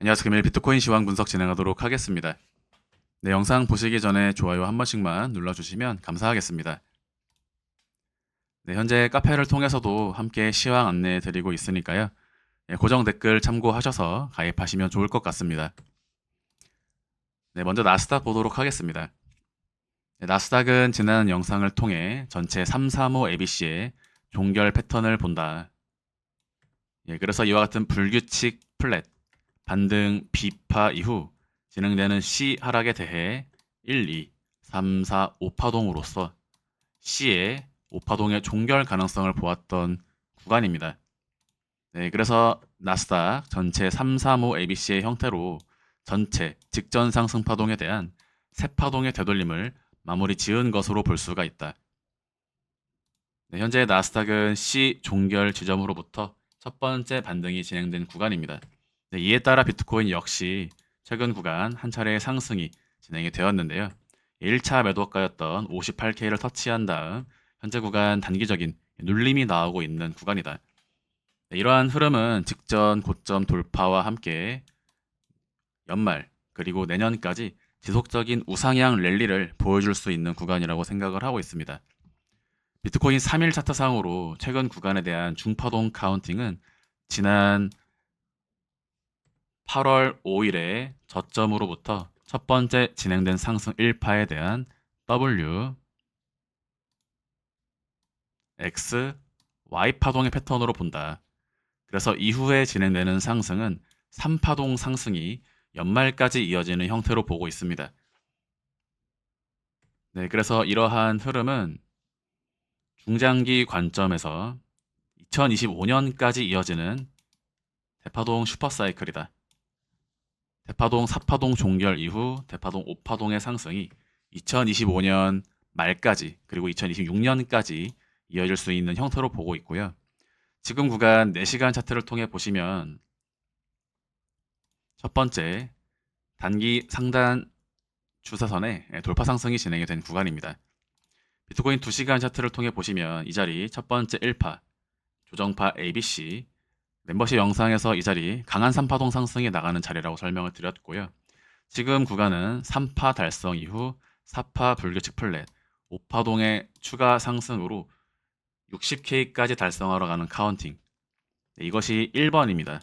안녕하세요. 금일 비트코인 시황 분석 진행하도록 하겠습니다. 네, 영상 보시기 전에 좋아요 한 번씩만 눌러주시면 감사하겠습니다. 네, 현재 카페를 통해서도 함께 시황 안내해 드리고 있으니까요. 네, 고정 댓글 참고하셔서 가입하시면 좋을 것 같습니다. 네, 먼저 나스닥 보도록 하겠습니다. 네, 나스닥은 지난 영상을 통해 전체 335 ABC의 종결 패턴을 본다. 예, 그래서 이와 같은 불규칙 플랫, 반등 비파 이후 진행되는 C 하락에 대해 1, 2, 3, 4, 5파동으로서 C의 5파동의 종결 가능성을 보았던 구간입니다. 네, 그래서 나스닥 전체 335 ABC의 형태로 전체 직전 상승 파동에 대한 세 파동의 되돌림을 마무리 지은 것으로 볼 수가 있다. 네, 현재 나스닥은 C 종결 지점으로부터 첫 번째 반등이 진행된 구간입니다. 네, 이에 따라 비트코인 역시 최근 구간 한 차례의 상승이 진행이 되었는데요. 1차 매도가였던 58K를 터치한 다음 현재 구간 단기적인 눌림이 나오고 있는 구간이다. 네, 이러한 흐름은 직전 고점 돌파와 함께 연말 그리고 내년까지 지속적인 우상향 랠리를 보여줄 수 있는 구간이라고 생각을 하고 있습니다. 비트코인 3일 차트상으로 최근 구간에 대한 중파동 카운팅은 지난 8월 5일에 저점으로부터 첫 번째 진행된 상승 1파에 대한 W, X, Y 파동의 패턴으로 본다. 그래서 이후에 진행되는 상승은 3파동 상승이 연말까지 이어지는 형태로 보고 있습니다. 네, 그래서 이러한 흐름은 중장기 관점에서 2025년까지 이어지는 대파동 슈퍼사이클이다. 대파동 4파동 종결 이후 대파동 5파동의 상승이 2025년 말까지 그리고 2026년까지 이어질 수 있는 형태로 보고 있고요. 지금 구간 4시간 차트를 통해 보시면 첫 번째 단기 상단 추세선에 돌파 상승이 진행이 된 구간입니다. 비트코인 2시간 차트를 통해 보시면 이 자리 첫 번째 1파 조정파 ABC 멤버십 영상에서 이 자리 강한 3파동 상승이 나가는 자리라고 설명을 드렸고요. 지금 구간은 3파 달성 이후 4파 불규칙 플랫 5파동의 추가 상승으로 60K까지 달성하러 가는 카운팅. 네, 이것이 1번입니다.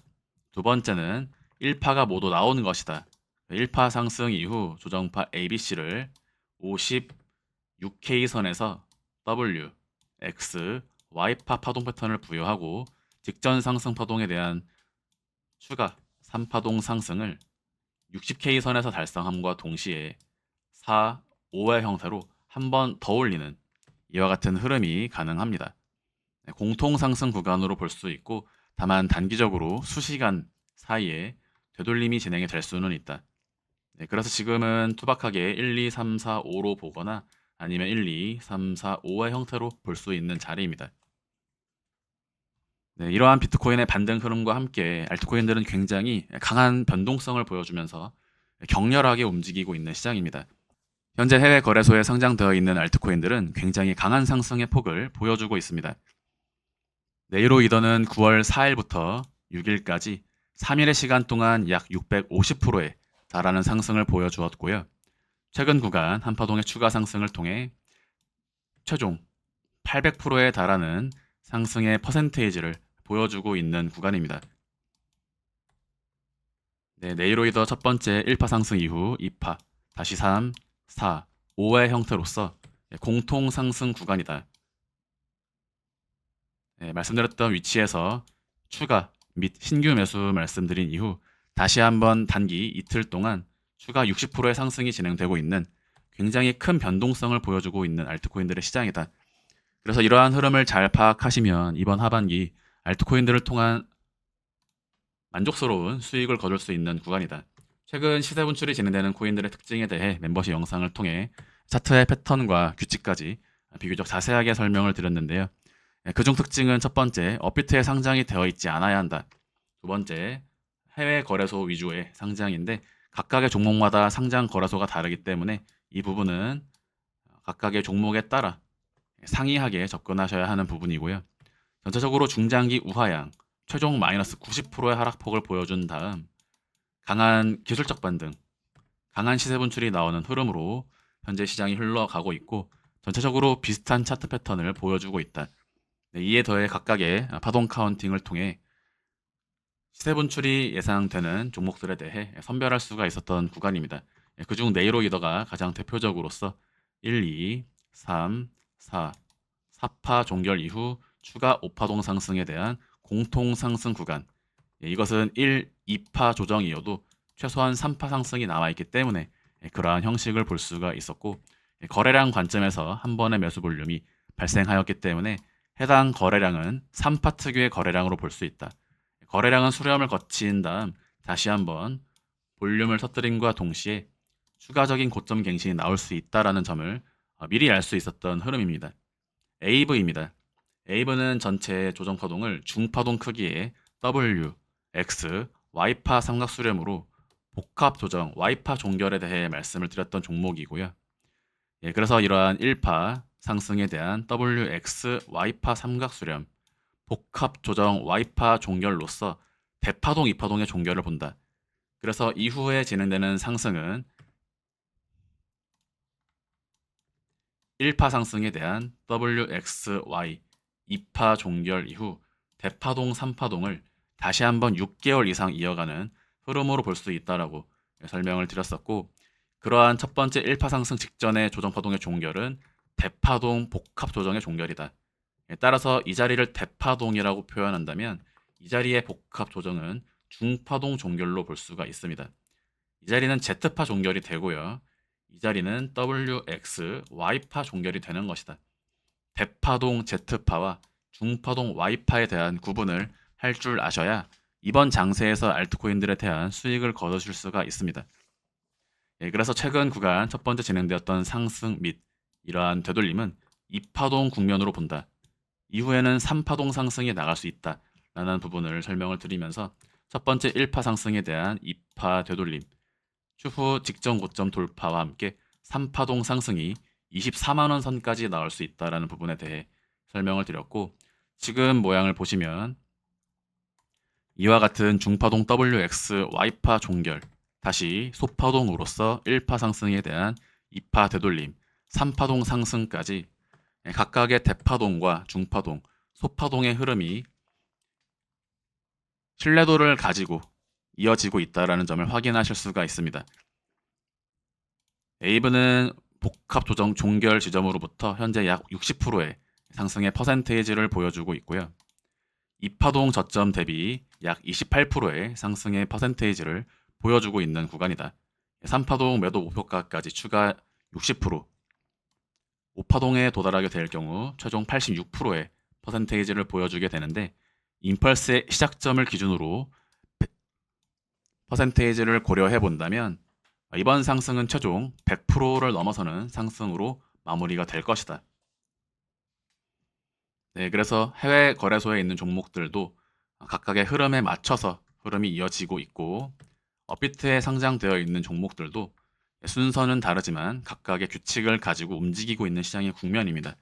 두 번째는 1파가 모두 나오는 것이다. 1파 상승 이후 조정파 ABC를 56K선에서 W, X, Y파 파동 패턴을 부여하고 직전 상승 파동에 대한 추가 3파동 상승을 60K선에서 달성함과 동시에 4, 5의 형태로 한 번 더 올리는 이와 같은 흐름이 가능합니다. 네, 공통 상승 구간으로 볼 수 있고 다만 단기적으로 수시간 사이에 되돌림이 진행이 될 수는 있다. 네, 그래서 지금은 투박하게 1, 2, 3, 4, 5로 보거나 아니면 1, 2, 3, 4, 5의 형태로 볼 수 있는 자리입니다. 네, 이러한 비트코인의 반등 흐름과 함께 알트코인들은 굉장히 강한 변동성을 보여주면서 격렬하게 움직이고 있는 시장입니다. 현재 해외 거래소에 상장되어 있는 알트코인들은 굉장히 강한 상승의 폭을 보여주고 있습니다. 네이로 이더는 9월 4일부터 6일까지 3일의 시간 동안 약 650%에 달하는 상승을 보여주었고요. 최근 구간 한파동의 추가 상승을 통해 최종 800%에 달하는 상승의 퍼센테이지를 보여주고 있는 구간입니다. 네, 네이로이더 첫 번째 1파 상승 이후 2파, 다시 3, 4, 5의 형태로서 공통 상승 구간이다. 네, 말씀드렸던 위치에서 추가 및 신규 매수 말씀드린 이후 다시 한번 단기 이틀 동안 추가 60%의 상승이 진행되고 있는 굉장히 큰 변동성을 보여주고 있는 알트코인들의 시장이다. 그래서 이러한 흐름을 잘 파악하시면 이번 하반기 알트코인들을 통한 만족스러운 수익을 거둘 수 있는 구간이다. 최근 시세 분출이 진행되는 코인들의 특징에 대해 멤버십 영상을 통해 차트의 패턴과 규칙까지 비교적 자세하게 설명을 드렸는데요. 그중 특징은 첫 번째, 업비트에 상장이 되어 있지 않아야 한다. 두 번째, 해외 거래소 위주의 상장인데 각각의 종목마다 상장 거래소가 다르기 때문에 이 부분은 각각의 종목에 따라 상이하게 접근하셔야 하는 부분이고요. 전체적으로 중장기 우하향, 최종 마이너스 90%의 하락폭을 보여준 다음 강한 기술적 반등, 강한 시세 분출이 나오는 흐름으로 현재 시장이 흘러가고 있고 전체적으로 비슷한 차트 패턴을 보여주고 있다. 네, 이에 더해 각각의 파동 카운팅을 통해 시세 분출이 예상되는 종목들에 대해 선별할 수가 있었던 구간입니다. 그중 네이로 리더가 가장 대표적으로서 1, 2, 3, 4, 4파 종결 이후 추가 5파동 상승에 대한 공통 상승 구간. 이것은 1, 2파 조정이어도 최소한 3파 상승이 남아있기 때문에 그러한 형식을 볼 수가 있었고 거래량 관점에서 한 번의 매수 볼륨이 발생하였기 때문에 해당 거래량은 3파 특유의 거래량으로 볼 수 있다. 거래량은 수렴을 거친 다음 다시 한번 볼륨을 터뜨림과 동시에 추가적인 고점 갱신이 나올 수 있다라는 점을 미리 알 수 있었던 흐름입니다. AV입니다. AV는 전체 조정 파동을 중파동 크기의 W, X, Y파 삼각 수렴으로 복합 조정, Y파 종결에 대해 말씀을 드렸던 종목이고요. 그래서 이러한 1파 상승에 대한 WX, Y파 삼각 수렴, 복합 조정 Y파 종결로서 대파동, 2파동의 종결을 본다. 그래서 이후에 진행되는 상승은 1파 상승에 대한 WXY 2파 종결 이후 대파동, 3파동을 다시 한번 6개월 이상 이어가는 흐름으로 볼 수 있다라고 설명을 드렸었고 그러한 첫 번째 1파 상승 직전의 조정파동의 종결은 대파동 복합 조정의 종결이다. 따라서 이 자리를 대파동이라고 표현한다면 이 자리의 복합 조정은 중파동 종결로 볼 수가 있습니다. 이 자리는 Z파 종결이 되고요. 이 자리는 WX, Y파 종결이 되는 것이다. 대파동 Z파와 중파동 Y파에 대한 구분을 할 줄 아셔야 이번 장세에서 알트코인들에 대한 수익을 거두실 수가 있습니다. 그래서 최근 구간 첫 번째 진행되었던 상승 및 이러한 되돌림은 2파동 국면으로 본다. 이후에는 3파동 상승이 나갈 수 있다. 라는 부분을 설명을 드리면서 첫 번째 1파 상승에 대한 2파 되돌림, 추후 직전 고점 돌파와 함께 3파동 상승이 24만원 선까지 나올 수 있다라는 부분에 대해 설명을 드렸고 지금 모양을 보시면 이와 같은 중파동 WX, Y파 종결, 다시 소파동으로서 1파 상승에 대한 2파 되돌림, 3파동 상승까지 각각의 대파동과 중파동, 소파동의 흐름이 신뢰도를 가지고 이어지고 있다는 점을 확인하실 수가 있습니다. 에이브는 복합 조정 종결 지점으로부터 현재 약 60%의 상승의 퍼센테이지를 보여주고 있고요. 2파동 저점 대비 약 28%의 상승의 퍼센테이지를 보여주고 있는 구간이다. 3파동 매도 목표가까지 추가 60%, 5파동에 도달하게 될 경우 최종 86%의 퍼센테이지를 보여주게 되는데 임펄스의 시작점을 기준으로 퍼센테이지를 고려해 본다면 이번 상승은 최종 100%를 넘어서는 상승으로 마무리가 될 것이다. 네, 그래서 해외 거래소에 있는 종목들도 각각의 흐름에 맞춰서 흐름이 이어지고 있고 업비트에 상장되어 있는 종목들도 순서는 다르지만 각각의 규칙을 가지고 움직이고 있는 시장의 국면입니다.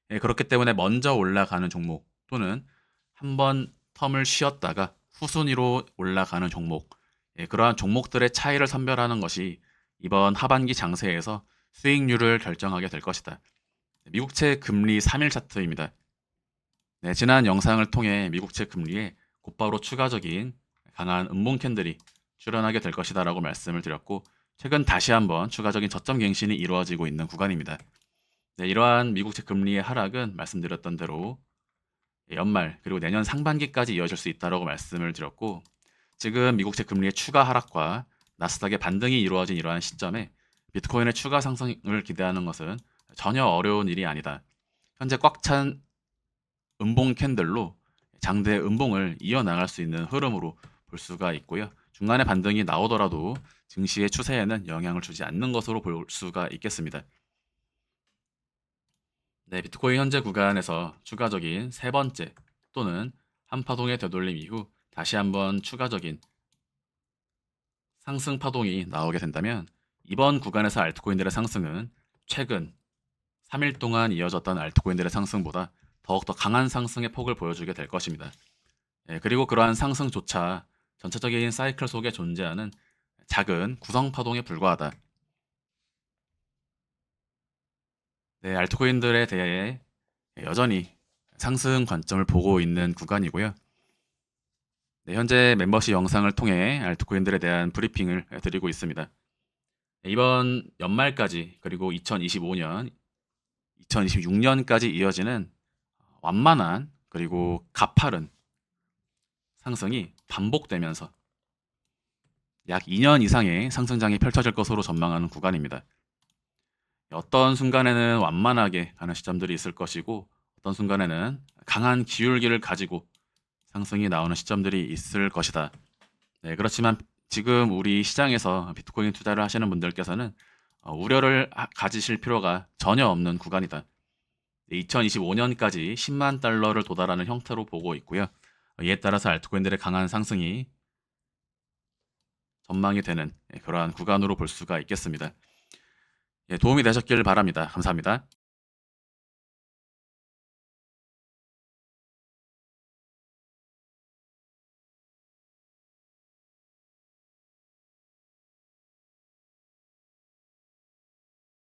그렇기 때문에 먼저 올라가는 종목 또는 한번 텀을 쉬었다가 후순위로 올라가는 종목, 그러한 종목들의 차이를 선별하는 것이 이번 하반기 장세에서 수익률을 결정하게 될 것이다. 미국채 금리 3일 차트입니다. 네, 지난 영상을 통해 미국채 금리에 곧바로 추가적인 강한 음봉 캔들이 출현하게 될 것이다 라고 말씀을 드렸고 최근 다시 한번 추가적인 저점 갱신이 이루어지고 있는 구간입니다. 네, 이러한 미국채 금리의 하락은 말씀드렸던 대로 연말 그리고 내년 상반기까지 이어질 수 있다고 말씀을 드렸고 지금 미국채 금리의 추가 하락과 나스닥의 반등이 이루어진 이러한 시점에 비트코인의 추가 상승을 기대하는 것은 전혀 어려운 일이 아니다. 현재 꽉 찬 음봉 캔들로 장대 음봉을 이어나갈 수 있는 흐름으로 볼 수가 있고요. 중간에 반등이 나오더라도 증시의 추세에는 영향을 주지 않는 것으로 볼 수가 있겠습니다. 네, 비트코인 현재 구간에서 추가적인 세 번째 또는 한파동의 되돌림 이후 다시 한번 추가적인 상승 파동이 나오게 된다면 이번 구간에서 알트코인들의 상승은 최근 3일 동안 이어졌던 알트코인들의 상승보다 더욱더 강한 상승의 폭을 보여주게 될 것입니다. 그리고 그러한 상승조차 전체적인 사이클 속에 존재하는 작은 구성 파동에 불과하다. 네, 알트코인들에 대해 여전히 상승 관점을 보고 있는 구간이고요. 네, 현재 멤버십 영상을 통해 알트코인들에 대한 브리핑을 드리고 있습니다. 이번 연말까지 그리고 2025년, 2026년까지 이어지는 완만한 그리고 가파른 상승이 반복되면서 약 2년 이상의 상승장이 펼쳐질 것으로 전망하는 구간입니다. 어떤 순간에는 완만하게 가는 시점들이 있을 것이고 어떤 순간에는 강한 기울기를 가지고 상승이 나오는 시점들이 있을 것이다. 네, 그렇지만 지금 우리 시장에서 비트코인 투자를 하시는 분들께서는 우려를 가지실 필요가 전혀 없는 구간이다. 2025년까지 10만 달러를 도달하는 형태로 보고 있고요. 이에 따라서 알트코인들의 강한 상승이 전망이 되는 그러한 구간으로 볼 수가 있겠습니다. 예, 도움이 되셨길 바랍니다. 감사합니다.